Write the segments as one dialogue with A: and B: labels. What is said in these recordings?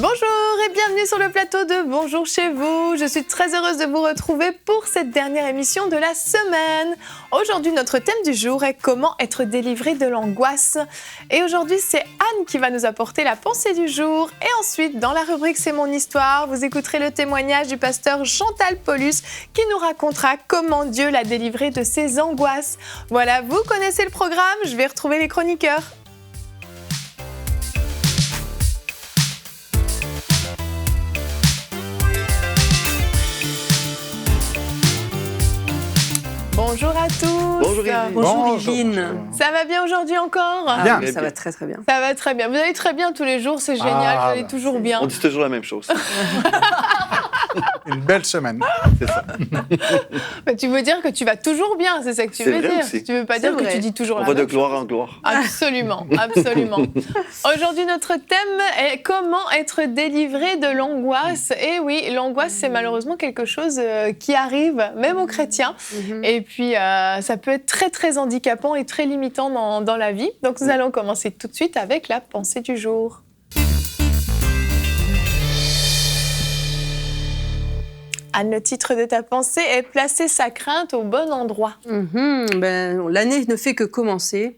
A: Bonjour et bienvenue sur le plateau de Bonjour chez vous. Je suis très heureuse de vous retrouver pour cette dernière émission de la semaine. Aujourd'hui, notre thème du jour est comment être délivré de l'angoisse. Et aujourd'hui, c'est Anne qui va nous apporter la pensée du jour. Et ensuite, dans la rubrique C'est mon histoire, vous écouterez le témoignage du pasteur Chantal Paulus qui nous racontera comment Dieu l'a délivré de ses angoisses. Voilà, vous connaissez le programme, je vais retrouver les chroniqueurs. Bonjour à tous.
B: Bonjour Yveline.
C: Bonjour Yveline.
A: Ça va bien aujourd'hui encore ?
C: Bien. Oui, ça va très très bien.
A: Ça va très bien. Vous allez très bien tous les jours, c'est génial, vous allez toujours bien.
B: On dit toujours la même chose.
D: Une belle semaine.
B: C'est ça.
A: Mais tu veux dire que tu vas toujours bien, c'est ça que tu veux dire.
B: Aussi.
A: Tu veux pas dire
C: vrai.
A: que tu dis toujours
B: On
A: la
B: va
A: même
B: de gloire en gloire.
A: Absolument, absolument. Aujourd'hui, notre thème est comment être délivré de l'angoisse. Et oui, l'angoisse, c'est malheureusement quelque chose qui arrive, même aux chrétiens. Et puis, ça peut être très, très handicapant et très limitant dans la vie. Donc, nous allons commencer tout de suite avec la pensée du jour. Anne, le titre de ta pensée est « Placer sa crainte au bon endroit ».
C: L'année ne fait que commencer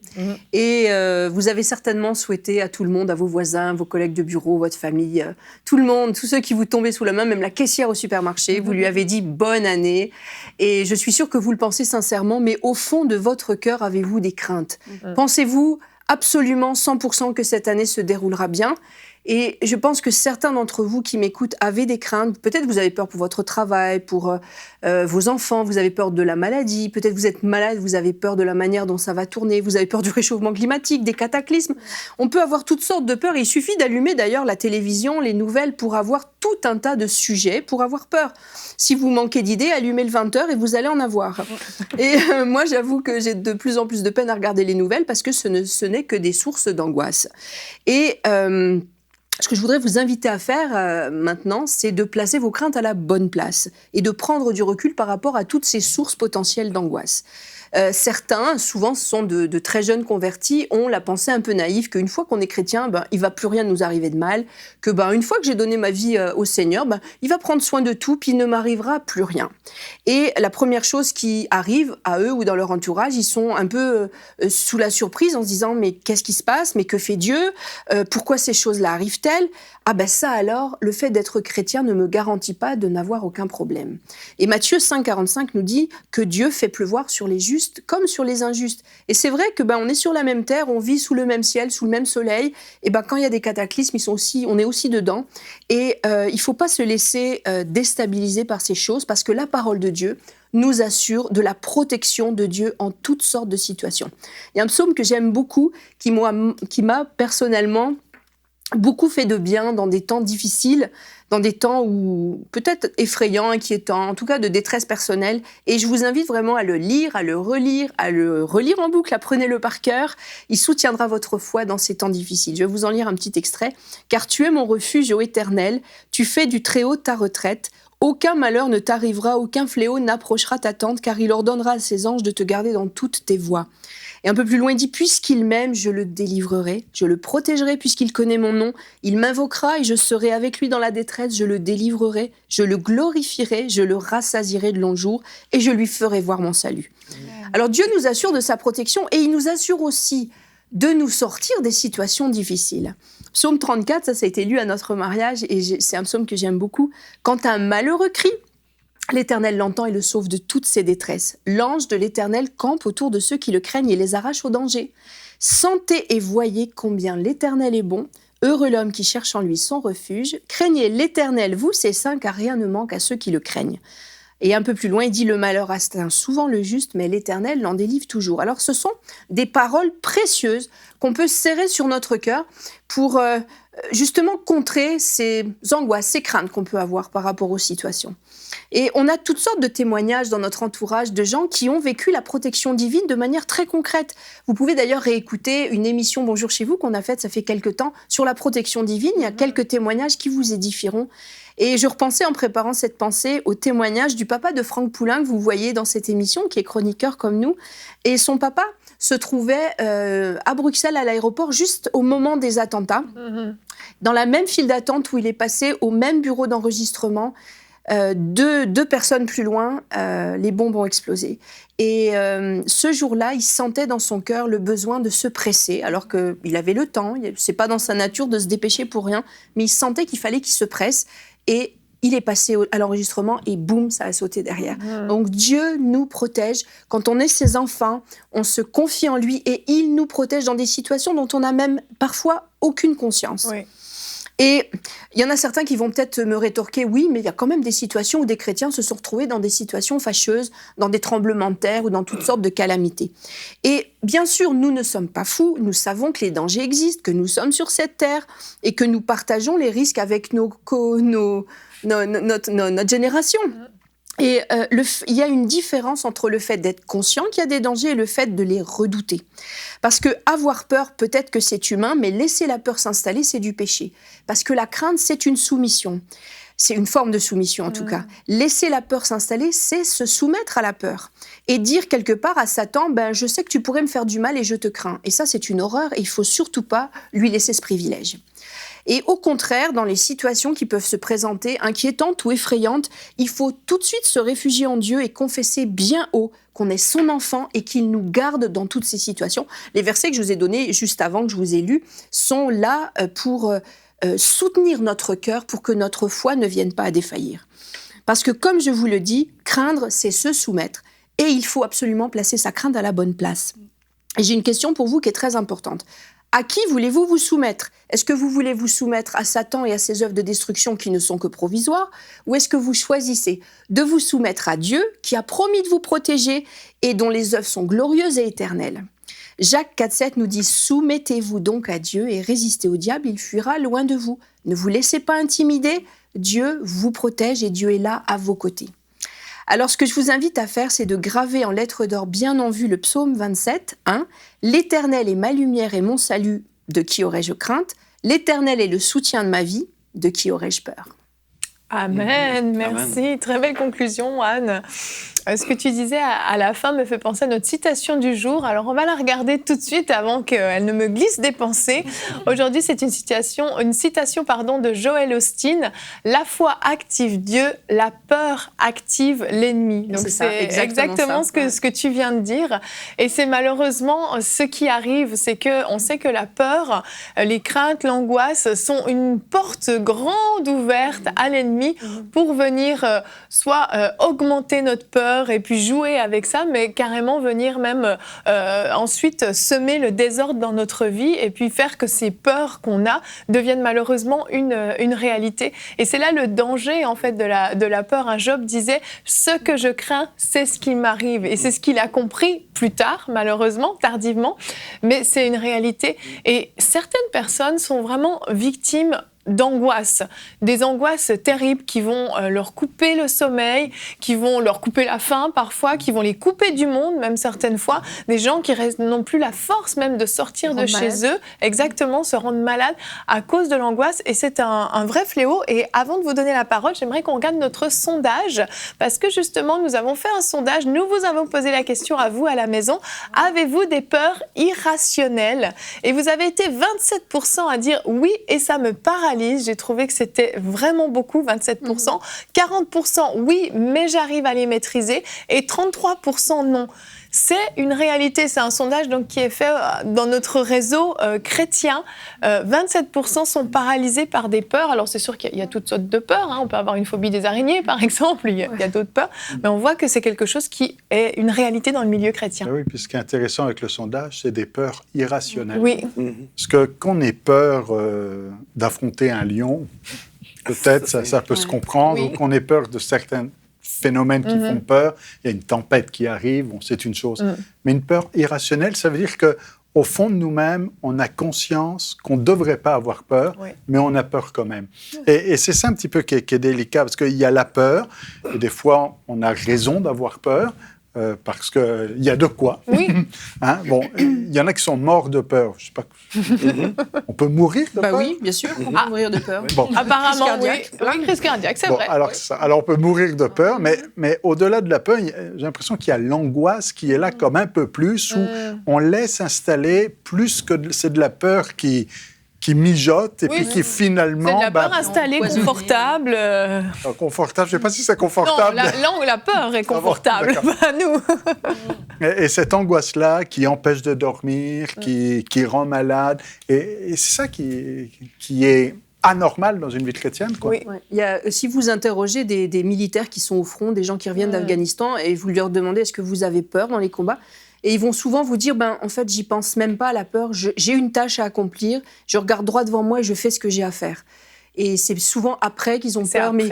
C: et vous avez certainement souhaité à tout le monde, à vos voisins, vos collègues de bureau, votre famille, tout le monde, tous ceux qui vous tombaient sous la main, même la caissière au supermarché, vous lui avez dit « bonne année ». Et je suis sûre que vous le pensez sincèrement, mais au fond de votre cœur, avez-vous des craintes ? Pensez-vous absolument 100% que cette année se déroulera bien ? Et je pense que certains d'entre vous qui m'écoutent avaient des craintes. Peut-être vous avez peur pour votre travail, pour vos enfants, vous avez peur de la maladie. Peut-être vous êtes malade, vous avez peur de la manière dont ça va tourner. Vous avez peur du réchauffement climatique, des cataclysmes. On peut avoir toutes sortes de peurs. Il suffit d'allumer d'ailleurs la télévision, les nouvelles pour avoir tout un tas de sujets pour avoir peur. Si vous manquez d'idées, allumez le 20h et vous allez en avoir. Et moi, j'avoue que j'ai de plus en plus de peine à regarder les nouvelles parce que ce n'est que des sources d'angoisse. Et ce que je voudrais vous inviter à faire maintenant, c'est de placer vos craintes à la bonne place et de prendre du recul par rapport à toutes ces sources potentielles d'angoisse. Certains, souvent ce sont de très jeunes convertis, ont la pensée un peu naïve qu'une fois qu'on est chrétien, il ne va plus rien nous arriver de mal, que une fois que j'ai donné ma vie au Seigneur, il va prendre soin de tout, puis il ne m'arrivera plus rien. Et la première chose qui arrive à eux ou dans leur entourage, ils sont un peu sous la surprise en se disant « mais qu'est-ce qui se passe ? Mais que fait Dieu ? Pourquoi ces choses-là arrivent-elles ?» Ça alors, le fait d'être chrétien ne me garantit pas de n'avoir aucun problème. Et Matthieu 5,45 nous dit que Dieu fait pleuvoir sur les justes comme sur les injustes. Et c'est vrai que on est sur la même terre, on vit sous le même ciel, sous le même soleil. Et quand il y a des cataclysmes, on est aussi dedans. Et il faut pas se laisser déstabiliser par ces choses parce que la parole de Dieu nous assure de la protection de Dieu en toutes sortes de situations. Il y a un psaume que j'aime beaucoup qui m'a personnellement beaucoup fait de bien dans des temps difficiles, dans des temps où peut-être effrayants, inquiétants, en tout cas de détresse personnelle. Et je vous invite vraiment à le lire, à le relire en boucle, apprenez-le par cœur. Il soutiendra votre foi dans ces temps difficiles. Je vais vous en lire un petit extrait. « Car tu es mon refuge, ô Éternel, tu fais du Très-Haut ta retraite. Aucun malheur ne t'arrivera, aucun fléau n'approchera ta tente, car il ordonnera à ses anges de te garder dans toutes tes voies. » Et un peu plus loin, il dit « Puisqu'il m'aime, je le délivrerai, je le protégerai puisqu'il connaît mon nom. Il m'invoquera et je serai avec lui dans la détresse, je le délivrerai, je le glorifierai, je le rassasierai de longs jours et je lui ferai voir mon salut. » Alors Dieu nous assure de sa protection et il nous assure aussi de nous sortir des situations difficiles. Psaume 34, ça a été lu à notre mariage et c'est un psaume que j'aime beaucoup. « Quand un malheureux crie, l'Éternel l'entend et le sauve de toutes ses détresses. L'ange de l'Éternel campe autour de ceux qui le craignent et les arrache au danger. Sentez et voyez combien l'Éternel est bon. Heureux l'homme qui cherche en lui son refuge. Craignez l'Éternel, vous ses saints, car rien ne manque à ceux qui le craignent. » Et un peu plus loin, il dit « Le malheur atteint souvent le juste, mais l'Éternel l'en délivre toujours. » Alors ce sont des paroles précieuses qu'on peut serrer sur notre cœur pour justement contrer ces angoisses, ces craintes qu'on peut avoir par rapport aux situations. Et on a toutes sortes de témoignages dans notre entourage de gens qui ont vécu la protection divine de manière très concrète. Vous pouvez d'ailleurs réécouter une émission Bonjour chez vous qu'on a faite, ça fait quelques temps, sur la protection divine. Il y a quelques témoignages qui vous édifieront. Et je repensais en préparant cette pensée au témoignage du papa de Franck Poulain que vous voyez dans cette émission, qui est chroniqueur comme nous. Et son papa se trouvait à Bruxelles, à l'aéroport, juste au moment des attentats, dans la même file d'attente où il est passé au même bureau d'enregistrement. Deux personnes plus loin, les bombes ont explosé. Et ce jour-là, il sentait dans son cœur le besoin de se presser, alors qu'il avait le temps, c'est pas dans sa nature de se dépêcher pour rien, mais il sentait qu'il fallait qu'il se presse. Et il est passé à l'enregistrement et boum, ça a sauté derrière. Donc Dieu nous protège. Quand on est ses enfants, on se confie en lui et il nous protège dans des situations dont on n'a même parfois aucune conscience. Oui. Et il y en a certains qui vont peut-être me rétorquer, oui, mais il y a quand même des situations où des chrétiens se sont retrouvés dans des situations fâcheuses, dans des tremblements de terre ou dans toutes sortes de calamités. Et bien sûr, nous ne sommes pas fous, nous savons que les dangers existent, que nous sommes sur cette terre et que nous partageons les risques avec notre génération. Et il y a une différence entre le fait d'être conscient qu'il y a des dangers et le fait de les redouter. Parce que avoir peur, peut-être que c'est humain, mais laisser la peur s'installer, c'est du péché. Parce que la crainte, c'est une soumission. C'est une forme de soumission, en tout cas. Laisser la peur s'installer, c'est se soumettre à la peur. Et dire quelque part à Satan, je sais que tu pourrais me faire du mal et je te crains. Et ça, c'est une horreur et il ne faut surtout pas lui laisser ce privilège. Et au contraire, dans les situations qui peuvent se présenter inquiétantes ou effrayantes, il faut tout de suite se réfugier en Dieu et confesser bien haut qu'on est son enfant et qu'il nous garde dans toutes ces situations. Les versets que je vous ai donnés juste avant, que je vous ai lus, sont là pour soutenir notre cœur pour que notre foi ne vienne pas à défaillir. Parce que comme je vous le dis, craindre, c'est se soumettre. Et il faut absolument placer sa crainte à la bonne place. Et j'ai une question pour vous qui est très importante. À qui voulez-vous vous soumettre ? Est-ce que vous voulez vous soumettre à Satan et à ses œuvres de destruction qui ne sont que provisoires ? Ou est-ce que vous choisissez de vous soumettre à Dieu qui a promis de vous protéger et dont les œuvres sont glorieuses et éternelles ? Jacques 4,7 nous dit « Soumettez-vous donc à Dieu et résistez au diable, il fuira loin de vous. Ne vous laissez pas intimider, Dieu vous protège et Dieu est là à vos côtés. » Alors, ce que je vous invite à faire, c'est de graver en lettres d'or bien en vue le psaume 27, 1. « L'Éternel est ma lumière et mon salut, de qui aurais-je crainte ? L'Éternel est le soutien de ma vie, de qui aurais-je peur ?»
A: Amen, merci. Amen. Très belle conclusion, Anne. Ce que tu disais à la fin me fait penser à notre citation du jour. Alors, on va la regarder tout de suite avant qu'elle ne me glisse des pensées. Aujourd'hui, c'est une citation de Joel Osteen. « La foi active Dieu, la peur active l'ennemi. » Donc, c'est exactement ce que tu viens de dire. Et c'est malheureusement ce qui arrive, c'est qu'on sait que la peur, les craintes, l'angoisse sont une porte grande ouverte à l'ennemi pour venir soit augmenter notre peur et puis jouer avec ça, mais carrément venir même ensuite semer le désordre dans notre vie et puis faire que ces peurs qu'on a deviennent malheureusement une réalité. Et c'est là le danger en fait de la peur. Job disait « Ce que je crains, c'est ce qui m'arrive ». Et c'est ce qu'il a compris plus tard, malheureusement, tardivement, mais c'est une réalité. Et certaines personnes sont vraiment victimes d'angoisse, des angoisses terribles qui vont leur couper le sommeil, qui vont leur couper la faim parfois, qui vont les couper du monde, même certaines fois, des gens qui n'ont plus la force même de sortir de chez eux, exactement, se rendre malades à cause de l'angoisse, et c'est un vrai fléau. Et avant de vous donner la parole, j'aimerais qu'on regarde notre sondage, parce que justement, nous avons fait un sondage, nous vous avons posé la question à vous à la maison, avez-vous des peurs irrationnelles ? Et vous avez été 27% à dire oui, et ça me paralyse. J'ai trouvé que c'était vraiment beaucoup, 27%. 40% oui, mais j'arrive à les maîtriser. Et 33% non. C'est une réalité, c'est un sondage donc, qui est fait dans notre réseau chrétien. 27% sont paralysés par des peurs. Alors c'est sûr qu'il y a toutes sortes de peurs. On peut avoir une phobie des araignées, par exemple. Il y a d'autres peurs. Mais on voit que c'est quelque chose qui est une réalité dans le milieu chrétien.
B: Oui, puis ce qui est intéressant avec le sondage, c'est des peurs irrationnelles.
A: Oui.
B: Parce que qu'on ait peur d'affronter un lion, peut-être ça peut se comprendre, ou qu'on ait peur de certains phénomènes qui font peur, il y a une tempête qui arrive, c'est une chose. Mais une peur irrationnelle, ça veut dire qu'au fond de nous-mêmes, on a conscience qu'on ne devrait pas avoir peur, mais on a peur quand même. Et c'est ça un petit peu qui est délicat, parce qu'il y a la peur, et des fois, on a raison d'avoir peur, parce qu'il y a de quoi.
A: Oui.
B: Hein, bon, il y en a qui sont morts de peur. Je sais pas. On peut mourir de peur?
C: Oui, bien sûr, on peut mourir de peur.
B: Bon.
A: Apparemment,
C: Crise cardiaque.
A: oui, crise cardiaque, c'est vrai.
B: Alors, alors, on peut mourir de peur, mais au-delà de la peur, j'ai l'impression qu'il y a l'angoisse qui est là comme un peu plus, où on laisse installer plus que c'est de la peur qui mijote et puis qui finalement...
A: C'est de la peur installée, confortable.
B: Confortable, je ne sais pas si c'est confortable.
A: Non, la peur est confortable, pas nous.
B: Et cette angoisse-là qui empêche de dormir, qui rend malade, et c'est ça qui est anormal dans une vie chrétienne, quoi.
C: Oui. Ouais. Il y a, si vous interrogez des militaires qui sont au front, des gens qui reviennent d'Afghanistan, et vous leur demandez est-ce que vous avez peur dans les combats, et ils vont souvent vous dire, en fait, j'y pense même pas à la peur, j'ai une tâche à accomplir, je regarde droit devant moi et je fais ce que j'ai à faire. Et c'est souvent après qu'ils ont peur, mais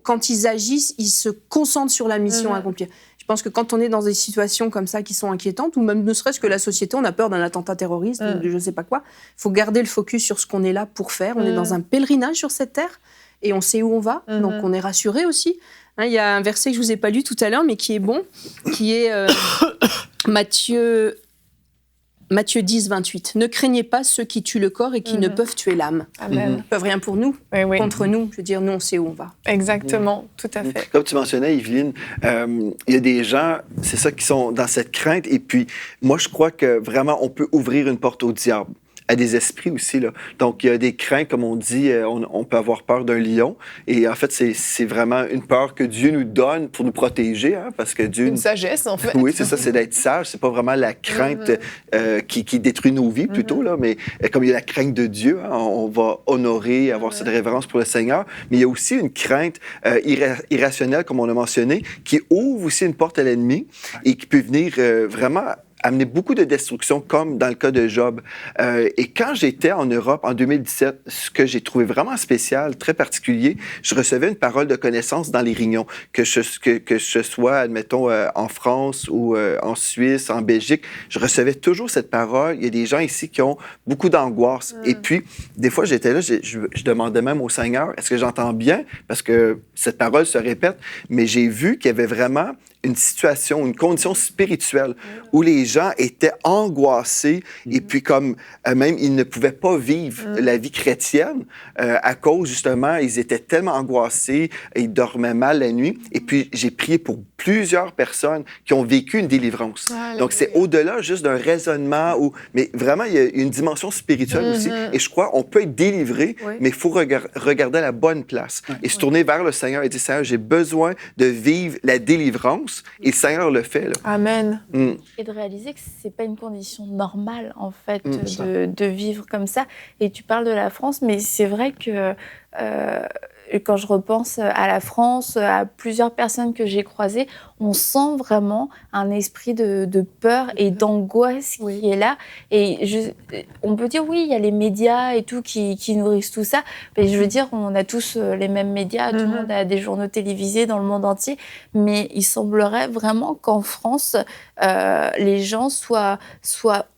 C: quand ils agissent, ils se concentrent sur la mission à accomplir. Je pense que quand on est dans des situations comme ça qui sont inquiétantes, ou même ne serait-ce que la société, on a peur d'un attentat terroriste, ou de je ne sais pas quoi, il faut garder le focus sur ce qu'on est là pour faire. On est dans un pèlerinage sur cette terre, et on sait où on va, donc on est rassuré aussi. Il y a un verset que je ne vous ai pas lu tout à l'heure, mais qui est bon, qui est Matthieu 10, 28. Ne craignez pas ceux qui tuent le corps et qui ne peuvent tuer l'âme.
A: Amen.
C: Ils ne peuvent rien pour nous, contre nous. Je veux dire, nous, on sait où on va.
A: Exactement, tout à fait.
D: Comme tu mentionnais, Yveline, il y a des gens, c'est ça, qui sont dans cette crainte. Et puis, moi, je crois que vraiment, on peut ouvrir une porte au diable. À des esprits aussi, là. Donc, il y a des craintes, comme on dit, on peut avoir peur d'un lion. Et en fait, c'est vraiment une peur que Dieu nous donne pour nous protéger, hein, parce que Dieu...
A: Une sagesse, en fait.
D: Oui, c'est ça, c'est d'être sage. C'est pas vraiment la crainte qui détruit nos vies, plutôt, là, mais comme il y a la crainte de Dieu, hein, on va honorer, avoir cette révérence pour le Seigneur. Mais il y a aussi une crainte irrationnelle, comme on a mentionné, qui ouvre aussi une porte à l'ennemi et qui peut venir vraiment amener beaucoup de destruction, comme dans le cas de Job. Et quand j'étais en Europe en 2017, ce que j'ai trouvé vraiment spécial, très particulier, je recevais une parole de connaissance dans les réunions, que je sois, admettons, en France ou en Suisse, en Belgique, je recevais toujours cette parole. Il y a des gens ici qui ont beaucoup d'angoisse. Et puis, des fois, j'étais là, je demandais même au Seigneur, est-ce que j'entends bien? Parce que cette parole se répète, mais j'ai vu qu'il y avait vraiment une situation, une condition spirituelle où les gens étaient angoissés et puis comme même ils ne pouvaient pas vivre la vie chrétienne à cause justement, ils étaient tellement angoissés et ils dormaient mal la nuit. Et puis j'ai prié pour plusieurs personnes qui ont vécu une délivrance. Donc c'est au-delà juste d'un raisonnement, mais vraiment il y a une dimension spirituelle aussi. Et je crois qu'on peut être délivré, mais il faut regarder à la bonne place et se tourner vers le Seigneur et dire, Seigneur, j'ai besoin de vivre la délivrance. Et le Seigneur le fait. Là.
A: Amen.
E: Et de réaliser que c'est pas une condition normale, en fait, de vivre comme ça. Et tu parles de la France, mais c'est vrai que quand je repense à la France, à plusieurs personnes que j'ai croisées, on sent vraiment un esprit de peur et d'angoisse qui est là. Et on peut dire, oui, il y a les médias et tout qui nourrissent tout ça. Mais je veux dire, on a tous les mêmes médias, tout le monde a des journaux télévisés dans le monde entier. Mais il semblerait vraiment qu'en France, les gens soient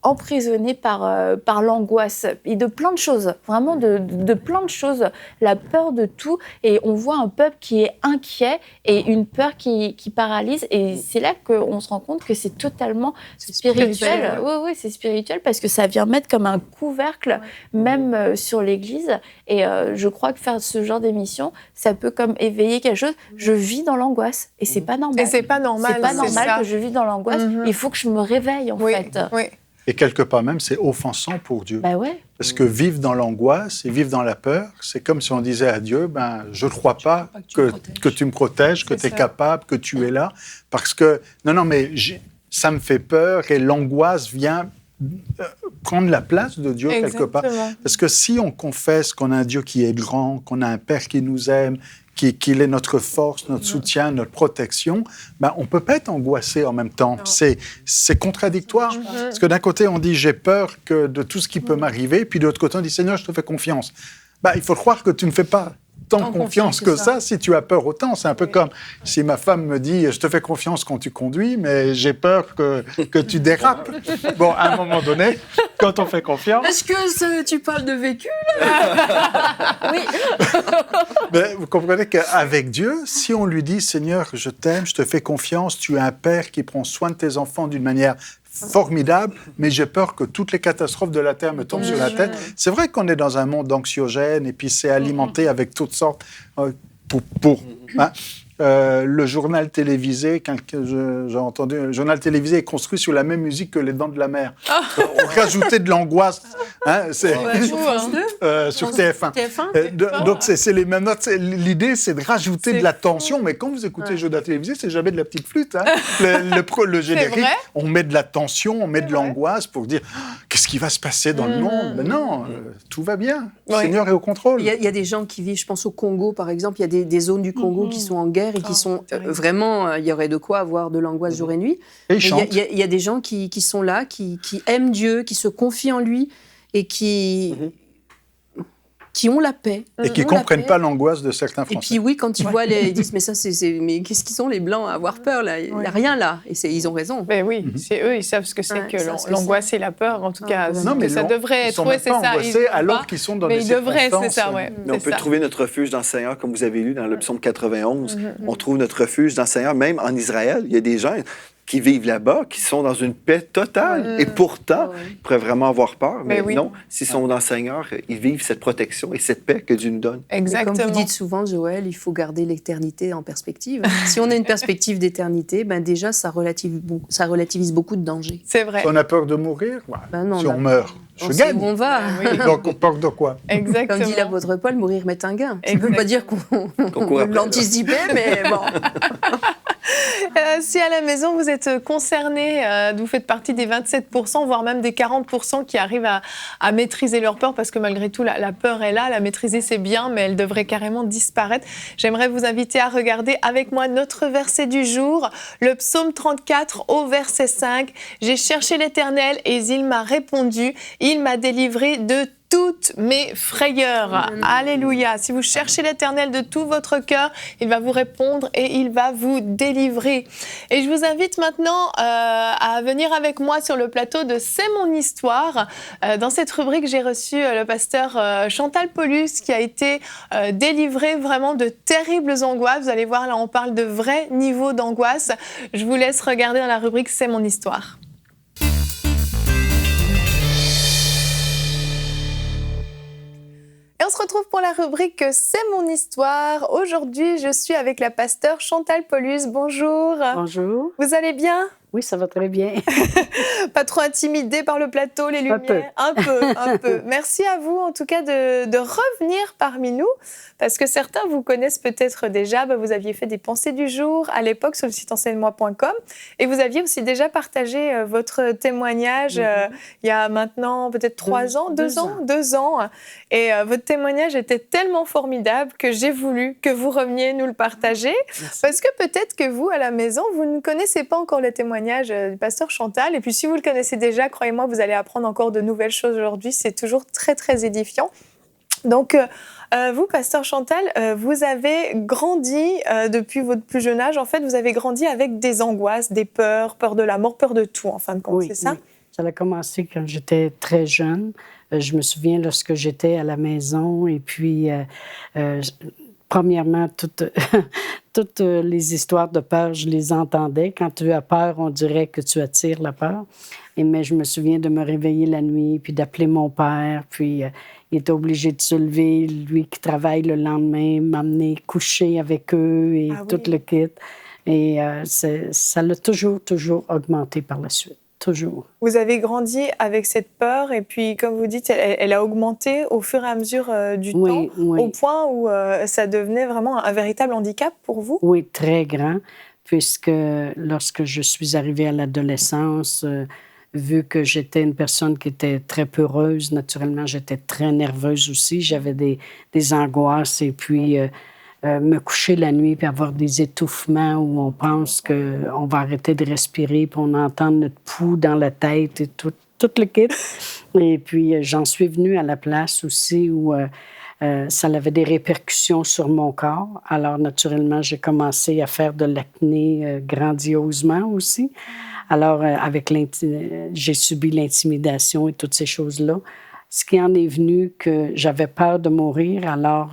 E: emprisonnés par l'angoisse et de plein de choses, vraiment de plein de choses, la peur de tout. Et on voit un peuple qui est inquiet et une peur qui paralyse. Et c'est là qu'on se rend compte que c'est totalement spirituel. Oui, c'est spirituel parce que ça vient mettre comme un couvercle, même sur l'Église. Et je crois que faire ce genre d'émission, ça peut comme éveiller quelque chose. Je vis dans l'angoisse et c'est pas normal.
A: Et c'est pas normal.
E: C'est pas normal que je vis dans l'angoisse. Il faut que je me réveille, en fait.
A: Oui.
B: Et quelque part même, c'est offensant pour Dieu.
E: Bah ouais.
B: Parce que vivre dans l'angoisse et vivre dans la peur, c'est comme si on disait à Dieu, je ne crois pas que tu me protèges, que tu es capable, que tu es là. Parce que, non, mais ça me fait peur et l'angoisse vient prendre la place de Dieu quelque part. Parce que si on confesse qu'on a un Dieu qui est grand, qu'on a un Père qui nous aime, qu'il est notre force, notre soutien, notre protection, on ne peut pas être angoissé en même temps. C'est contradictoire. Parce que d'un côté, on dit « j'ai peur de tout ce qui peut m'arriver », puis de l'autre côté, on dit « Seigneur, je te fais confiance ». Il faut croire que tu ne fais pas tant confiance que ça si tu as peur autant. C'est un peu comme si ma femme me dit « je te fais confiance quand tu conduis, mais j'ai peur que tu dérapes ». Bon, à un moment donné, quand on fait confiance...
C: Est-ce que tu parles de véhicule? Oui.
B: Mais vous comprenez qu'avec Dieu, si on lui dit « Seigneur, je t'aime, je te fais confiance, tu es un père qui prend soin de tes enfants d'une manière formidable, mais j'ai peur que toutes les catastrophes de la Terre me tombent sur la tête. » C'est vrai qu'on est dans un monde anxiogène et puis c'est alimenté avec toutes sortes... le journal télévisé, j'ai entendu, le journal télévisé est construit sur la même musique que Les Dents de la Mer. On rajoutait de l'angoisse. Sur TF1. Donc, c'est les mêmes notes. L'idée, c'est de rajouter de la tension, mais quand vous écoutez le journal télévisé, c'est jamais de la petite flûte. Le générique, on met de la tension, on met de l'angoisse pour dire qu'est-ce qui va se passer dans le monde. Mais non, tout va bien. Le Seigneur est au contrôle.
C: Il y a des gens qui vivent, je pense au Congo, par exemple, il y a des zones du Congo qui sont en guerre et qui sont vraiment, il y aurait de quoi avoir de l'angoisse jour et nuit.
B: Et ils chantent.
C: Il y a des gens qui sont là, qui aiment Dieu, qui se confient en lui et qui ont la paix.
B: Et qui ne comprennent pas l'angoisse de certains Français.
C: Et puis oui, quand ils voient, ils disent, mais ça, mais qu'est-ce qu'ils sont les Blancs à avoir peur là? Il n'y a rien là. Et ils ont raison.
A: Mais oui, c'est eux, ils savent ce que c'est que l'angoisse et la peur, en tout cas.
B: Non, mais
A: ça devrait être,
B: c'est ça. Alors qu'ils sont dans des circonstances.
A: Mais ils devraient, c'est ça,
D: Mais on peut trouver notre refuge dans le Seigneur, comme vous avez lu dans le psaume 91. On trouve notre refuge dans le Seigneur, même en Israël. Il y a des gens qui vivent là-bas, qui sont dans une paix totale. Et pourtant, ils pourraient vraiment avoir peur. Mais non, s'ils sont dans le Seigneur, ils vivent cette protection et cette paix que Dieu nous donne.
A: Exactement.
C: Comme vous dites souvent, Joël, il faut garder l'éternité en perspective. Si on a une perspective d'éternité, déjà, ça relativise beaucoup de dangers.
A: C'est vrai.
B: Si on a peur de mourir,
C: non,
B: si on meurt, je gagne.
C: Où on va.
B: Donc, on parle de quoi?
A: Exactement.
C: Comme dit l'apôtre Paul, mourir m'est un gain. Ça ne veut pas dire qu'on l'anticipait, mais bon.
A: Si à la maison vous êtes concerné, vous faites partie des 27%, voire même des 40% qui arrivent à maîtriser leur peur, parce que malgré tout, la peur est là, la maîtriser c'est bien, mais elle devrait carrément disparaître. J'aimerais vous inviter à regarder avec moi notre verset du jour, le psaume 34 au verset 5. « J'ai cherché l'Éternel et il m'a répondu, il m'a délivré de toutes mes frayeurs. » Alléluia. Si vous cherchez l'Éternel de tout votre cœur, il va vous répondre et il va vous délivrer. Et je vous invite maintenant à venir avec moi sur le plateau de C'est mon histoire. Dans cette rubrique, j'ai reçu le pasteur Chantal Paulus qui a été délivré vraiment de terribles angoisses. Vous allez voir, là, on parle de vrais niveaux d'angoisse. Je vous laisse regarder dans la rubrique C'est mon histoire. Et on se retrouve pour la rubrique C'est mon histoire. Aujourd'hui, je suis avec la pasteure Chantal Paulus. Bonjour.
F: Bonjour.
A: Vous allez bien?
F: Oui, ça va très bien.
A: Pas trop intimidée par le plateau, les lumières? Un peu. Merci à vous, en tout cas, de revenir parmi nous, parce que certains vous connaissent peut-être déjà. Vous aviez fait des pensées du jour à l'époque sur le site enseigne-moi.com et vous aviez aussi déjà partagé votre témoignage il y a maintenant peut-être 3 ans, 2 ans. Et votre témoignage était tellement formidable que j'ai voulu que vous reveniez nous le partager. Merci. Parce que peut-être que vous, à la maison, vous ne connaissez pas encore le témoignage du pasteur Chantal. Et puis, si vous le connaissez déjà, croyez-moi, vous allez apprendre encore de nouvelles choses aujourd'hui. C'est toujours très, très édifiant. Donc, vous, pasteur Chantal, vous avez grandi depuis votre plus jeune âge. En fait, vous avez grandi avec des angoisses, des peurs, peur de la mort, peur de tout, en fin de compte, c'est ça? Oui,
F: ça a commencé quand j'étais très jeune. Je me souviens lorsque j'étais à la maison et puis... Premièrement, toutes les histoires de peur, je les entendais. Quand tu as peur, on dirait que tu attires la peur. Mais je me souviens de me réveiller la nuit, puis d'appeler mon père, puis il était obligé de se lever, lui qui travaille le lendemain, m'amener coucher avec eux et tout le kit. Et ça l'a toujours augmenté par la suite. Toujours.
A: Vous avez grandi avec cette peur et puis, comme vous dites, elle a augmenté au fur et à mesure du temps, au point où ça devenait vraiment un véritable handicap pour vous?
F: Oui, très grand, puisque lorsque je suis arrivée à l'adolescence, vu que j'étais une personne qui était très peureuse, naturellement, j'étais très nerveuse aussi. J'avais des angoisses et puis... me coucher la nuit puis avoir des étouffements où on pense qu'on va arrêter de respirer puis on entend notre pouls dans la tête et tout le kit. Et puis, j'en suis venue à la place aussi où ça avait des répercussions sur mon corps. Alors, naturellement, j'ai commencé à faire de l'acné grandiosement aussi. Alors, j'ai subi l'intimidation et toutes ces choses-là. Ce qui en est venu que j'avais peur de mourir. Alors,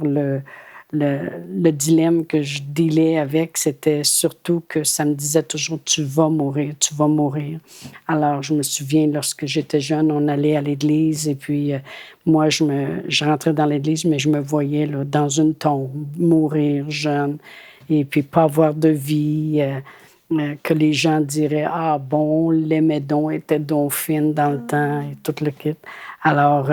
F: le dilemme que je dealais avec, c'était surtout que ça me disait toujours « tu vas mourir, tu vas mourir ». Alors, je me souviens, lorsque j'étais jeune, on allait à l'église et puis moi, je rentrais dans l'église, mais je me voyais là, dans une tombe, mourir jeune et puis pas avoir de vie, que les gens diraient « ah bon, l'aimait donc, était donc fine dans le temps » et tout le kit. Alors,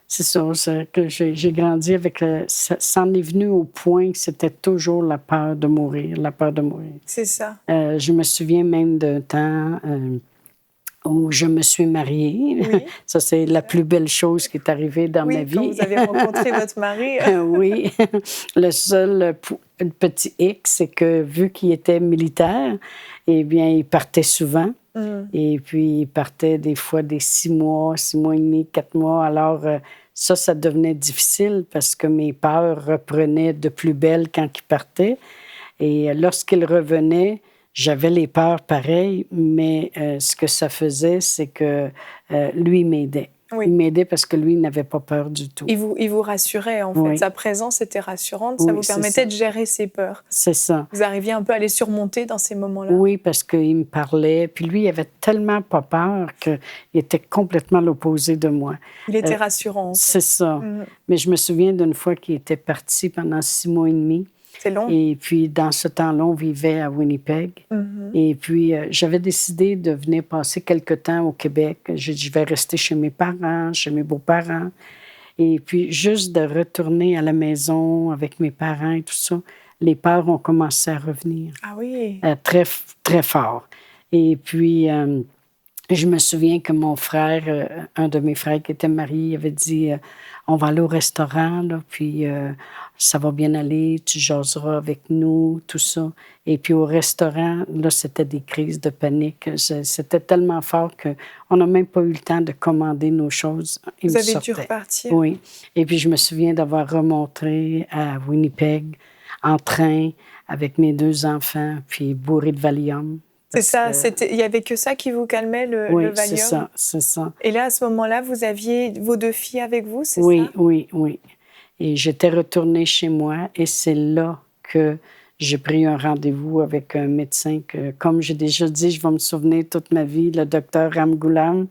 F: c'est ça, que j'ai grandi avec... Ça en est venu au point que c'était toujours la peur de mourir, la peur de mourir.
A: C'est ça.
F: Je me souviens même d'un temps où je me suis mariée.
A: Oui.
F: Ça, c'est la plus belle chose qui est arrivée dans ma vie.
A: Quand vous avez rencontré votre mari.
F: Oui. Le seul petit hic, c'est que vu qu'il était militaire, eh bien, il partait souvent. Et puis, il partait des fois des 6 mois et demi, 4 mois. Alors, ça devenait difficile parce que mes peurs reprenaient de plus belle quand il partait. Et lorsqu'il revenait, j'avais les peurs pareilles, mais ce que ça faisait, c'est que lui m'aidait.
A: Oui.
F: Il m'aidait parce que lui, il n'avait pas peur du tout.
A: Il vous rassurait, en fait.
F: Oui.
A: Sa présence était rassurante. Ça
F: Oui,
A: vous permettait de gérer ses peurs.
F: C'est ça.
A: Vous arriviez un peu à les surmonter dans ces moments-là.
F: Oui, parce qu'il me parlait. Puis lui, il avait tellement pas peur qu'il était complètement l'opposé de moi.
A: Il était rassurant. En fait.
F: C'est ça. Mais je me souviens d'une fois qu'il était parti pendant 6 mois et demi.
A: C'est long.
F: Et puis, dans ce temps-là, on vivait à Winnipeg. Et puis, j'avais décidé de venir passer quelque temps au Québec. J'ai dit, je vais rester chez mes parents, chez mes beaux-parents. Et puis, juste de retourner à la maison avec mes parents et tout ça, les peurs ont commencé à revenir.
A: Ah oui?
F: Très, très fort. Et puis, je me souviens que mon frère, un de mes frères qui était marié, avait dit on va aller au restaurant, là, puis ça va bien aller, tu jaseras avec nous, tout ça. Et puis au restaurant, là, c'était des crises de panique. C'était tellement fort qu'on n'a même pas eu le temps de commander nos choses.
A: Vous avez dû repartir?
F: Oui. Et puis je me souviens d'avoir remonté à Winnipeg en train avec mes 2 enfants, puis bourré de Valium.
A: C'est ça, il n'y avait que ça qui vous calmait, le Valium?
F: Oui, c'est ça.
A: Et là, à ce moment-là, vous aviez vos 2 filles avec vous, c'est ça?
F: Oui. Et j'étais retournée chez moi et c'est là que j'ai pris un rendez-vous avec un médecin que, comme j'ai déjà dit, je vais me souvenir toute ma vie, le docteur Ramgoolam,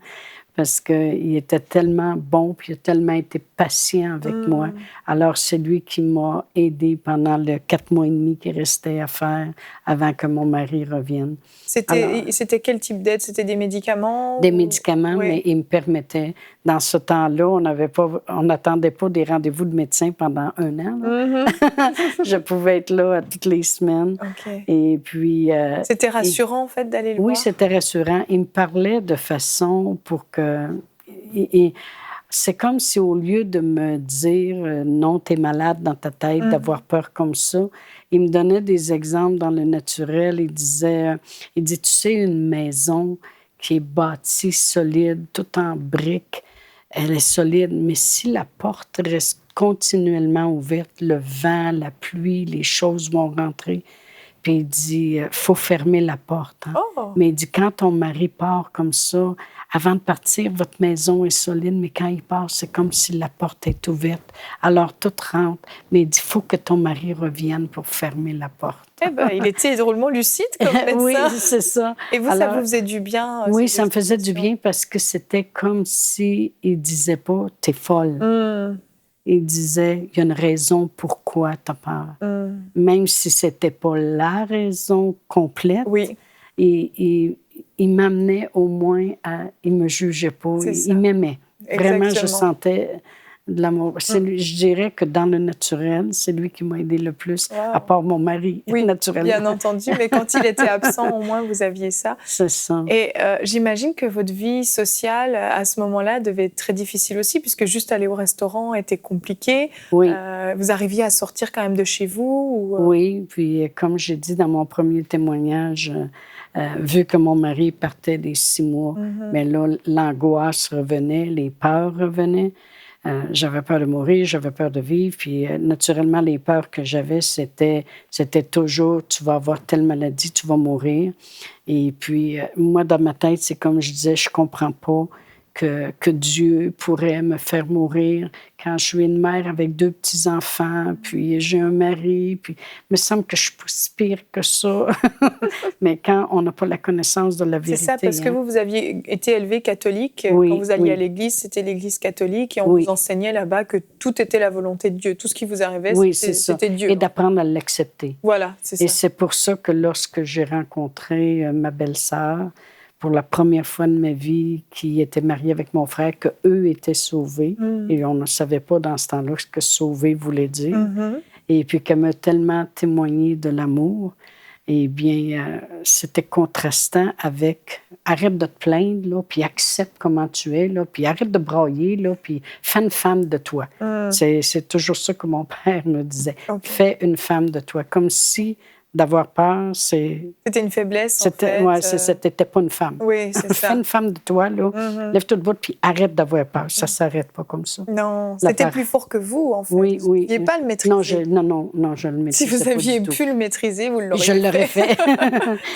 F: parce qu'il était tellement bon, puis il a tellement été patient avec moi. Alors, c'est lui qui m'a aidée pendant les 4 mois et demi qui restait à faire avant que mon mari revienne.
A: C'était quel type d'aide? C'était des médicaments?
F: Des médicaments,
A: oui.
F: Mais il me permettait. Dans ce temps-là, on n'attendait pas des rendez-vous de médecin pendant 1 an. Je pouvais être là toutes les semaines.
A: Okay.
F: Et puis...
A: c'était rassurant, en fait, d'aller le voir?
F: Oui, c'était rassurant. Il me parlait de façon pour que... c'est comme si au lieu de me dire « non, t'es malade dans ta tête, d'avoir peur comme ça », il me donnait des exemples dans le naturel. Il dit, tu sais, une maison qui est bâtie solide, tout en briques, elle est solide, mais si la porte reste continuellement ouverte, le vent, la pluie, les choses vont rentrer. Puis il dit, faut fermer la porte. Hein?
A: Oh.
F: Mais il dit, quand ton mari part comme ça, avant de partir, votre maison est solide, mais quand il part, c'est comme si la porte est ouverte. Alors, tout rentre. Mais il dit, il faut que ton mari revienne pour fermer la porte.
A: Eh bien, il était drôlement lucide comme médecin.
F: Oui, c'est ça.
A: Et vous, ça vous faisait du bien?
F: Oui, ça me faisait du bien parce que c'était comme s'il ne disait pas, t'es folle. Il disait, il y a une raison pourquoi tu as peur. Même si ce n'était pas la raison complète,
A: oui.
F: il m'amenait au moins à... Il ne me jugeait pas, il m'aimait. Vraiment, je sentais de l'amour. Je dirais que dans le naturel, c'est lui qui m'a aidé le plus, à part mon mari,
A: oui,
F: naturellement.
A: Bien entendu, mais quand il était absent, au moins, vous aviez ça.
F: C'est ça.
A: Et j'imagine que votre vie sociale, à ce moment-là, devait être très difficile aussi, puisque juste aller au restaurant était compliqué.
F: Oui.
A: Vous arriviez à sortir quand même de chez vous?
F: Oui, puis comme j'ai dit dans mon premier témoignage, vu que mon mari partait des 6 mois, mais là, l'angoisse revenait, les peurs revenaient. J'avais peur de mourir, j'avais peur de vivre. Puis, naturellement, les peurs que j'avais, c'était toujours, tu vas avoir telle maladie, tu vas mourir. Et puis, moi, dans ma tête, c'est comme je disais, je comprends pas que Dieu pourrait me faire mourir quand je suis une mère avec 2 petits-enfants, puis j'ai un mari, puis il me semble que je suis pas si pire que ça. Mais quand on n'a pas la connaissance de la vérité...
A: C'est ça, parce que vous aviez été élevé catholique.
F: Oui,
A: quand vous alliez
F: oui.
A: à l'église, c'était l'église catholique, et on
F: Oui.
A: vous enseignait là-bas que tout était la volonté de Dieu. Tout ce qui vous arrivait,
F: Oui, c'est ça.
A: c'était Dieu.
F: Et d'apprendre à l'accepter.
A: Voilà, c'est ça.
F: Et c'est pour ça que lorsque j'ai rencontré ma belle-sœur, pour la première fois de ma vie, qui était mariée avec mon frère, qu'eux étaient sauvés. Et on ne savait pas dans ce temps-là ce que sauver voulait dire. Et puis qu'elle m'a tellement témoigné de l'amour. Eh bien, c'était contrastant avec « arrête de te plaindre, là, puis accepte comment tu es, là, puis arrête de brailler, là, puis fais une femme de toi. C'est toujours ça que mon père me disait. Fais une femme de toi. Comme si d'avoir peur,
A: c'était une faiblesse, en fait.
F: Oui, c'était pas une femme.
A: Oui, c'est ça.
F: Fais une femme de toi, là. Lève-toi debout, puis arrête d'avoir peur. Ça s'arrête pas comme ça.
A: Non, c'était plus fort que vous, en fait.
F: Oui, oui.
A: Vous ne pouviez pas le maîtriser.
F: Non, je le maîtrisais
A: Si vous aviez
F: pas du
A: pu le maîtriser, vous l'auriez
F: fait. Je l'aurais fait,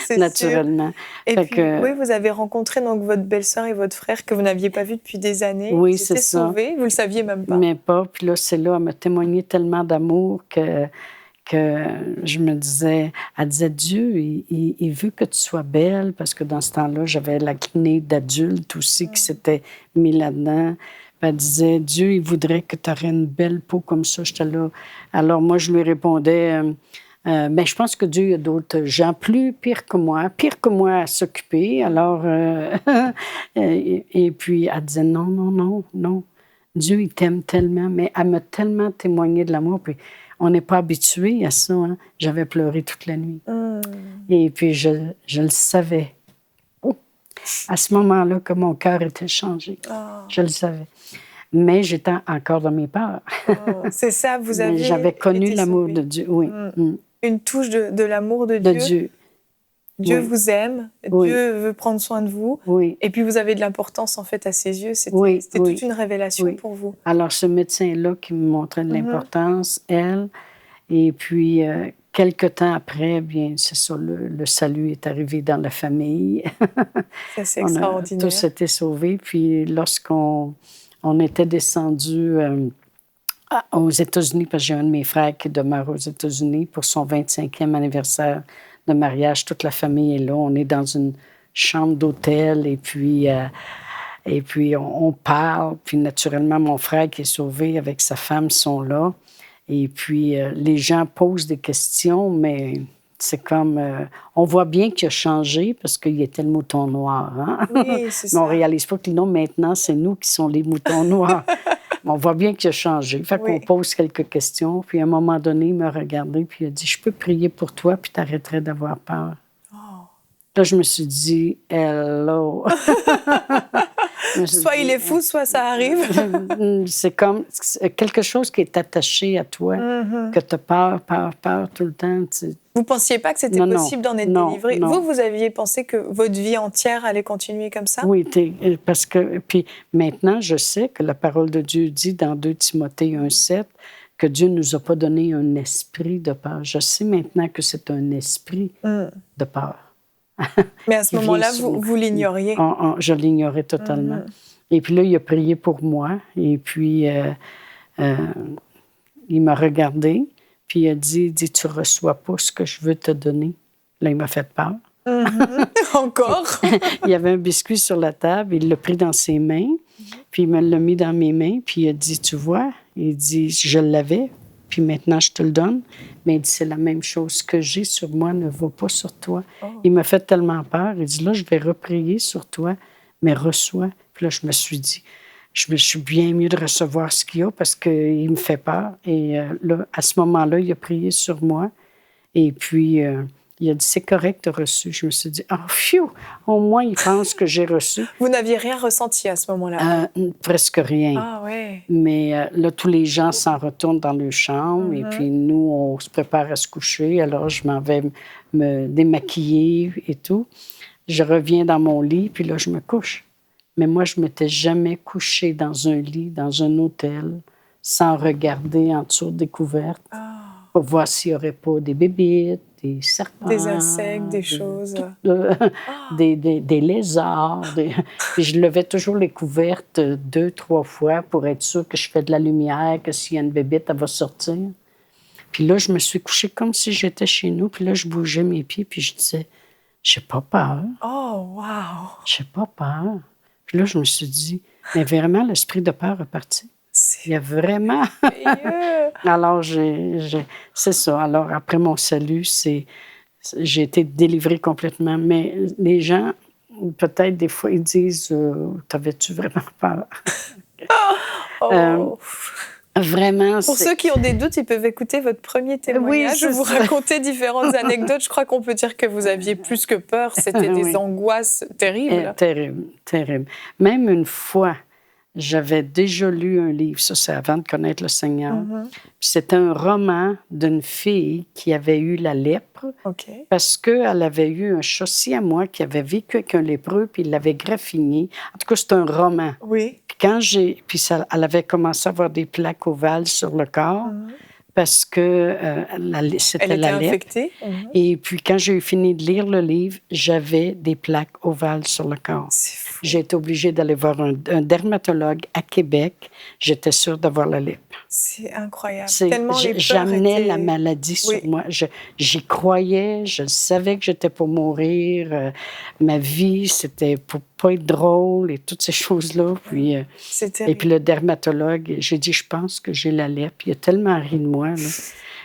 A: c'est
F: naturellement.
A: Sûr. Et puis, oui, vous avez rencontré donc votre belle-sœur et votre frère que vous n'aviez pas vu depuis des années.
F: Oui, c'est ça.
A: Sauvés, vous le saviez même pas.
F: Mais pas. Puis là, c'est là, elle m'a témoigné tellement d'amour que je me disais, elle disait, Dieu, il veut que tu sois belle, parce que dans ce temps-là, j'avais l'acné d'adulte aussi qui s'était mis là-dedans. Puis elle disait, Dieu, il voudrait que tu aurais une belle peau comme ça. J'étais là. Alors moi, je lui répondais, ben, je pense que Dieu, il y a d'autres gens pire que moi à s'occuper. Alors, et puis elle disait, non. Dieu, il t'aime tellement, mais elle m'a tellement témoigné de l'amour, puis on n'est pas habitué à ça. Hein. J'avais pleuré toute la nuit. Et puis, je le savais. À ce moment-là, que mon cœur était changé. Je le savais. Mais j'étais encore dans mes peurs.
A: C'est ça, vous avez...
F: J'avais connu l'amour de Dieu, oui.
A: Une touche de l'amour de Dieu. Dieu vous aime, Dieu veut prendre soin de vous, et puis vous avez de l'importance en fait à ses yeux. C'était toute une révélation pour vous.
F: Alors ce médecin-là qui me montrait de l'importance, elle, et puis quelque temps après, bien c'est ça, le salut est arrivé dans la famille.
A: Ça c'est extraordinaire.
F: Tous étaient sauvés, puis lorsqu'on était descendu aux États-Unis, parce que j'ai un de mes frères qui demeure aux États-Unis pour son 25e anniversaire de mariage, toute la famille est là. On est dans une chambre d'hôtel et puis on parle. Puis naturellement, mon frère qui est sauvé avec sa femme sont là. Et puis les gens posent des questions, mais c'est comme... on voit bien qu'il a changé parce qu'il était le mouton noir. Hein?
A: Oui, c'est ça.
F: Mais on ne réalise pas que non, maintenant, c'est nous qui sommes les moutons noirs. On voit bien qu'il a changé. Fait qu'on pose quelques questions. Puis à un moment donné, il m'a regardé puis il a dit « Je peux prier pour toi, puis tu arrêterais d'avoir peur. » Là, je me suis dit « Hello! »
A: Soit il est fou, soit ça arrive.
F: C'est comme quelque chose qui est attaché à toi, que tu as peur tout le temps.
A: Vous ne pensiez pas que c'était possible d'en être délivré?
F: Non.
A: Vous aviez pensé que votre vie entière allait continuer comme ça?
F: Oui, parce que... Puis maintenant, je sais que la parole de Dieu dit dans 2 Timothée 1,7 que Dieu ne nous a pas donné un esprit de peur. Je sais maintenant que c'est un esprit de peur.
A: Mais à ce moment-là, vous l'ignoriez?
F: Je l'ignorais totalement. Et puis là, il a prié pour moi. Et puis, il m'a regardé. Puis il a dit, tu ne reçois pas ce que je veux te donner. Là, il m'a fait peur.
A: Encore?
F: Il y avait un biscuit sur la table. Il l'a pris dans ses mains. Puis il me l'a mis dans mes mains. Puis il a dit, tu vois? Il dit, je l'avais. Puis maintenant, je te le donne. Mais il dit, c'est la même chose que j'ai sur moi, ne va pas sur toi. Il m'a fait tellement peur. Il dit, là, je vais reprier sur toi, mais reçois. Puis là, je me suis dit, je suis bien mieux de recevoir ce qu'il y a parce qu'il me fait peur. Et là, à ce moment-là, il a prié sur moi. Et puis, il a dit, c'est correct, tu as reçu. Je me suis dit, phew, au moins, il pense que j'ai reçu.
A: Vous n'aviez rien ressenti à ce moment-là?
F: Presque rien.
A: Ah oui.
F: Mais là, tous les gens s'en retournent dans leur chambre et puis nous, on se prépare à se coucher. Alors, je m'en vais me démaquiller et tout. Je reviens dans mon lit, puis là, je me couche. Mais moi, je ne m'étais jamais couchée dans un lit, dans un hôtel, sans regarder en dessous des couvertes pour voir s'il n'y aurait pas des bébites, des serpents.
A: Des insectes, des choses.
F: Des lézards. Puis je levais toujours les couvertes 2, 3 fois pour être sûre que je fais de la lumière, que s'il y a une bébite, elle va sortir. Puis là, je me suis couchée comme si j'étais chez nous. Puis là, je bougeais mes pieds, puis je disais, j'ai pas peur.
A: Oh, wow!
F: J'ai pas peur. Puis là, je me suis dit, mais vraiment, l'esprit de peur est parti. Il y a vraiment... Alors, c'est ça. Alors, après mon salut, j'ai été délivrée complètement. Mais les gens, peut-être des fois, ils disent, t'avais-tu vraiment peur? Vraiment,
A: pour ceux qui ont des doutes, ils peuvent écouter votre premier témoignage.
F: Oui,
A: vous racontez différentes anecdotes. Je crois qu'on peut dire que vous aviez plus que peur. C'était des angoisses terribles.
F: Terrible, terrible. Même une fois, j'avais déjà lu un livre, ça c'est avant de connaître le Seigneur. C'était un roman d'une fille qui avait eu la lèpre parce qu'elle avait eu un chaussy à moi qui avait vécu avec un lépreux puis il l'avait graffiné. En tout cas, c'est un roman.
A: Oui.
F: Elle avait commencé à avoir des plaques ovales sur le corps parce que c'était la lèpre.
A: Infectée.
F: Et puis, quand j'ai eu fini de lire le livre, j'avais des plaques ovales sur le corps. J'ai été obligée d'aller voir un dermatologue à Québec. J'étais sûre d'avoir la lèpre.
A: C'est incroyable.
F: J'amenais la maladie sur moi. J'y croyais, je savais que j'étais pour mourir. Ma vie, c'était pour pas être drôle et toutes ces choses-là. Puis, et puis le dermatologue, j'ai dit, je pense que j'ai la lèpre. Il a tellement ri de moi. Là.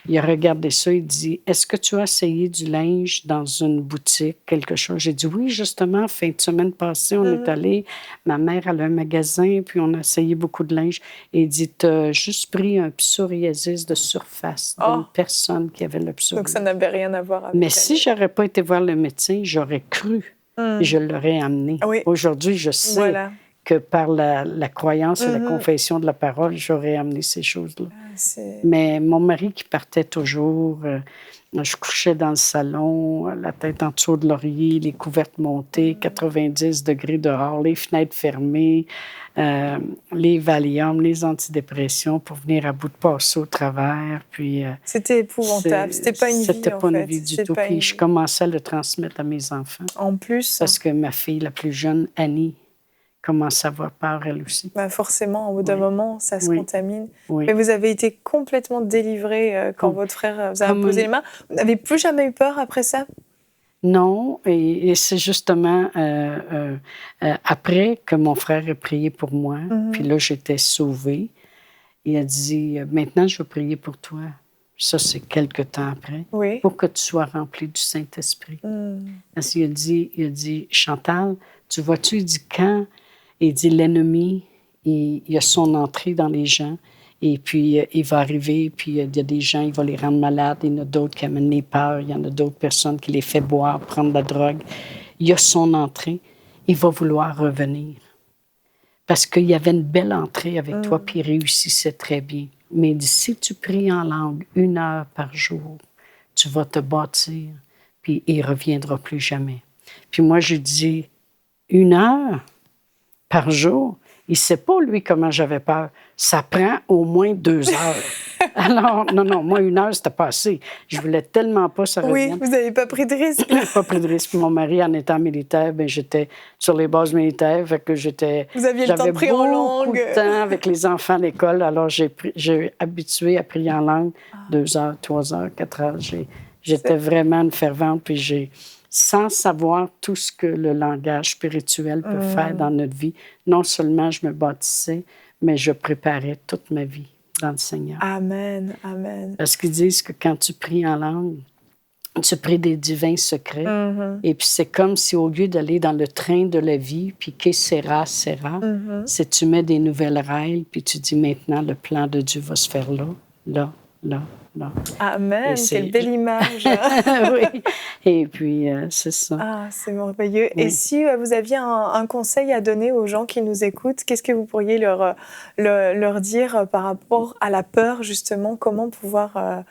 F: Il a regardé ça, il dit, est-ce que tu as essayé du linge dans une boutique, quelque chose? J'ai dit, oui, justement, fin de semaine passée, on est allé, ma mère elle a un magasin, puis on a essayé beaucoup de linge. Et il dit, tu as juste pris un psoriasis de surface d'une personne qui avait le psoriasis.
A: Donc ça n'avait rien à voir avec
F: Mais si j'aurais pas été voir le médecin, j'aurais cru et je l'aurais amené. Aujourd'hui, je sais que par la croyance et la confession de la parole, j'aurais amené ces choses-là. Mais mon mari qui partait toujours, je couchais dans le salon, la tête en dessous de l'oreiller, les couvertes montées, 90 degrés dehors, les fenêtres fermées, les Valium, les antidépressions pour venir à bout de passer au travers. Puis,
A: c'était épouvantable. C'était pas une vie,
F: C'était pas une vie du tout. Puis je commençais à le transmettre à mes enfants.
A: En plus.
F: Parce que ma fille, la plus jeune, Annie, commence à avoir peur, elle aussi.
A: Forcément, au bout d'un moment, ça se contamine.
F: Oui.
A: Mais vous avez été complètement délivrée quand votre frère vous a imposé les mains. Vous n'avez plus jamais eu peur après ça?
F: Non, et c'est justement après que mon frère a prié pour moi, puis là, j'étais sauvée. Il a dit, maintenant, je vais prier pour toi. Ça, c'est quelque temps après, pour que tu sois remplie du Saint-Esprit. Parce qu'il a dit, Chantal, tu vois-tu, il dit, quand... Il dit, l'ennemi, il a son entrée dans les gens, et puis il va arriver, puis il y a des gens, il va les rendre malades, il y en a d'autres qui amènent les peurs, il y en a d'autres personnes qui les fait boire, prendre de la drogue. Il a son entrée, il va vouloir revenir. Parce qu'il y avait une belle entrée avec toi, puis il réussissait très bien. Mais il dit, si tu pries en langue 1 heure par jour, tu vas te bâtir, puis il ne reviendra plus jamais. Puis moi, je dis, 1 heure par jour, il ne sait pas, lui, comment j'avais peur. Ça prend au moins 2 heures. Alors, non, moi, 1 heure, c'était pas assez. Je voulais tellement pas ça revienne.
A: Oui, vous n'avez pas pris de risque.
F: Pas pris de risque. Mon mari, en étant militaire, j'étais sur les bases militaires, fait que
A: Vous aviez le temps de prier en langue.
F: J'avais beaucoup de temps avec les enfants à l'école, alors j'ai habitué à prier en langue 2 heures, 3 heures, 4 heures. J'étais vraiment une fervente, puis sans savoir tout ce que le langage spirituel peut faire dans notre vie, non seulement je me bâtissais, mais je préparais toute ma vie dans le Seigneur.
A: Amen, amen.
F: Parce qu'ils disent que quand tu pries en langue, tu pries des divins secrets. Et puis c'est comme si au lieu d'aller dans le train de la vie, puis que sera, c'est tu mets des nouvelles rails, puis tu dis maintenant le plan de Dieu va se faire là, là, là. Non.
A: Amen, quelle belle image.
F: Oui, et puis c'est ça.
A: Ah, c'est merveilleux.
F: Oui.
A: Et si vous aviez un conseil à donner aux gens qui nous écoutent, qu'est-ce que vous pourriez leur dire par rapport à la peur, justement, comment pouvoir en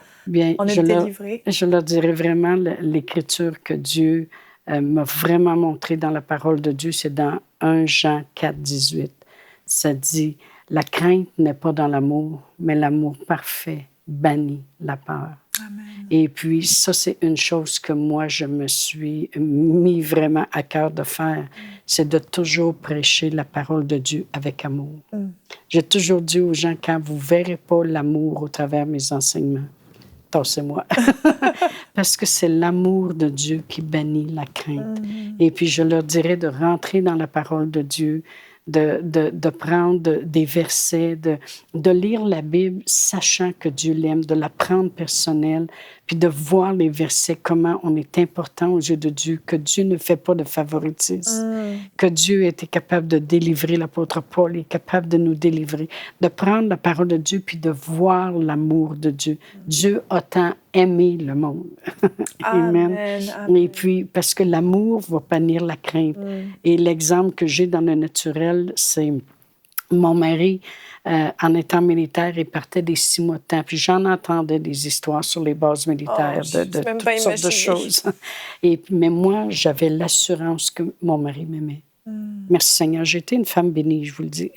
A: être délivré?
F: Je leur dirais vraiment l'Écriture que Dieu m'a vraiment montré dans la parole de Dieu, c'est dans 1 Jean 4, 18. Ça dit, la crainte n'est pas dans l'amour, mais l'amour parfait bannit la peur.
A: Amen.
F: Et puis, ça, c'est une chose que moi, je me suis mis vraiment à cœur de faire, c'est de toujours prêcher la parole de Dieu avec amour. J'ai toujours dit aux gens, quand vous ne verrez pas l'amour au travers de mes enseignements, tassez-moi. Parce que c'est l'amour de Dieu qui bannit la crainte. Et puis, je leur dirais de rentrer dans la parole de Dieu, de prendre des versets, de lire la Bible, sachant que Dieu l'aime, de la prendre personnelle, puis de voir les versets, comment on est important aux yeux de Dieu, que Dieu ne fait pas de favoritisme, que Dieu était capable de délivrer l'apôtre Paul, est capable de nous délivrer, de prendre la parole de Dieu, puis de voir l'amour de Dieu. Dieu a tant aimé le monde. Amen.
A: Amen.
F: Et puis, parce que l'amour va bannir la crainte. Et l'exemple que j'ai dans le naturel, c'est mon mari, en étant militaire, il partait des 6 mois de temps. Puis j'en entendais des histoires sur les bases militaires de toutes sortes de choses. Mais moi, j'avais l'assurance que mon mari m'aimait. Merci Seigneur, j'étais une femme bénie, je vous le dis.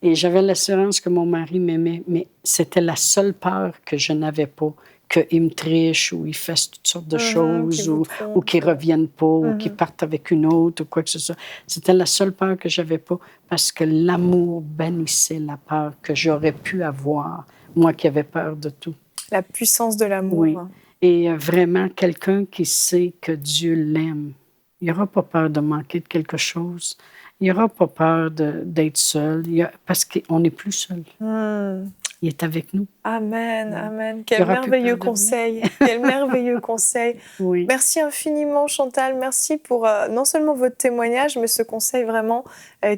F: Et j'avais l'assurance que mon mari m'aimait, mais c'était la seule peur que je n'avais pas, qu'il me triche ou il fasse toutes sortes de choses ou qu'il ne revienne pas ou qu'il parte avec une autre ou quoi que ce soit. C'était la seule peur que je n'avais pas parce que l'amour bannissait la peur que j'aurais pu avoir, moi qui avais peur de tout.
A: La puissance de l'amour.
F: Oui. Et vraiment, quelqu'un qui sait que Dieu l'aime, il n'aura pas peur de manquer de quelque chose. Il n'aura pas peur d'être seul parce qu'on n'est plus seul. Il est avec nous.
A: Amen, amen. Quel merveilleux conseil. Quel merveilleux conseil.
F: Oui.
A: Merci infiniment, Chantal. Merci pour non seulement votre témoignage, mais ce conseil vraiment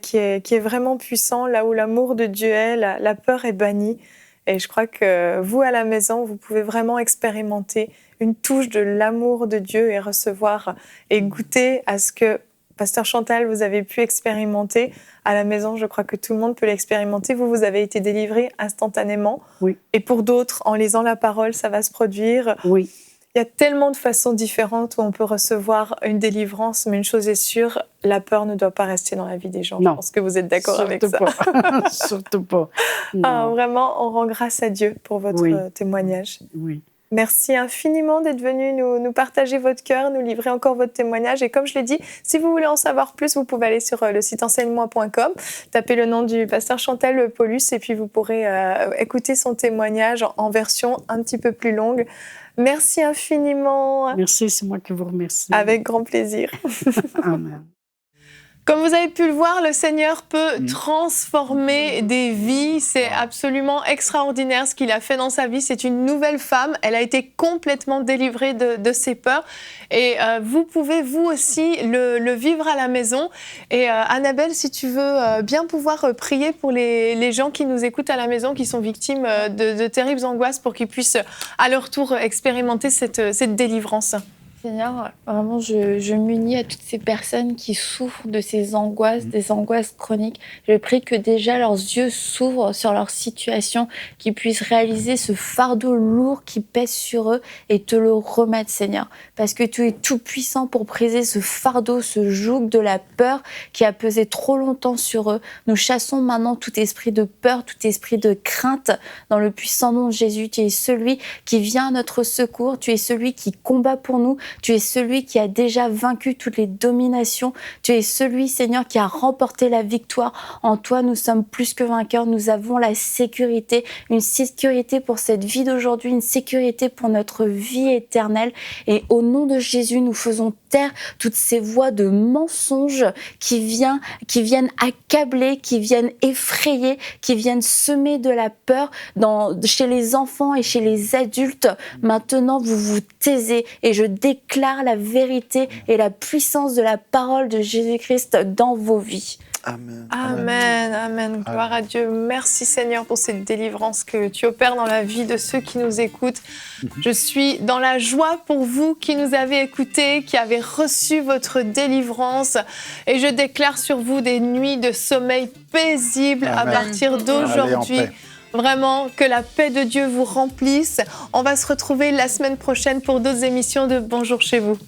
A: qui est vraiment puissant. Là où l'amour de Dieu est, la peur est bannie. Et je crois que vous, à la maison, vous pouvez vraiment expérimenter une touche de l'amour de Dieu et recevoir et goûter à ce que Pasteur Chantal, vous avez pu expérimenter à la maison. Je crois que tout le monde peut l'expérimenter. Vous avez été délivré instantanément.
F: Oui.
A: Et pour d'autres, en lisant la parole, ça va se produire.
F: Oui.
A: Il y a tellement de façons différentes où on peut recevoir une délivrance, mais une chose est sûre, la peur ne doit pas rester dans la vie des gens.
F: Non.
A: Je pense que vous êtes d'accord avec ça.
F: Pas. Surtout pas.
A: Vraiment, on rend grâce à Dieu pour votre témoignage.
F: Oui.
A: Merci infiniment d'être venu nous partager votre cœur, nous livrer encore votre témoignage. Et comme je l'ai dit, si vous voulez en savoir plus, vous pouvez aller sur le site enseigne-moi.com, taper le nom du pasteur Chantal Paulus et puis vous pourrez écouter son témoignage en version un petit peu plus longue. Merci infiniment.
F: Merci, c'est moi qui vous remercie.
A: Avec grand plaisir.
F: Amen.
A: Comme vous avez pu le voir, le Seigneur peut transformer des vies. C'est absolument extraordinaire ce qu'il a fait dans sa vie. C'est une nouvelle femme. Elle a été complètement délivrée de ses peurs. Et vous pouvez, vous aussi, le vivre à la maison. Et Annabelle, si tu veux bien pouvoir prier pour les gens qui nous écoutent à la maison, qui sont victimes de terribles angoisses, pour qu'ils puissent à leur tour expérimenter cette délivrance.
E: Seigneur, vraiment, je m'unis à toutes ces personnes qui souffrent de ces angoisses, des angoisses chroniques. Je prie que déjà leurs yeux s'ouvrent sur leur situation, qu'ils puissent réaliser ce fardeau lourd qui pèse sur eux et te le remettre, Seigneur. Parce que tu es tout puissant pour briser ce fardeau, ce joug de la peur qui a pesé trop longtemps sur eux. Nous chassons maintenant tout esprit de peur, tout esprit de crainte dans le puissant nom de Jésus. Tu es celui qui vient à notre secours, tu es celui qui combat pour nous. Tu es celui qui a déjà vaincu toutes les dominations. Tu es celui, Seigneur, qui a remporté la victoire. En toi, nous sommes plus que vainqueurs. Nous avons la sécurité, une sécurité pour cette vie d'aujourd'hui, une sécurité pour notre vie éternelle. Et au nom de Jésus, nous faisons taire toutes ces voix de mensonges qui viennent accabler, qui viennent effrayer, qui viennent semer de la peur chez les enfants et chez les adultes. Maintenant, vous vous taisez et je déclare la vérité et la puissance de la parole de Jésus-Christ dans vos vies.
D: Amen.
A: Amen, amen. Gloire à Dieu. Merci Seigneur pour cette délivrance que tu opères dans la vie de ceux qui nous écoutent. Je suis dans la joie pour vous qui nous avez écoutés, qui avez reçu votre délivrance. Et je déclare sur vous des nuits de sommeil paisibles à partir d'aujourd'hui. Vraiment, que la paix de Dieu vous remplisse. On va se retrouver la semaine prochaine pour d'autres émissions de Bonjour chez vous.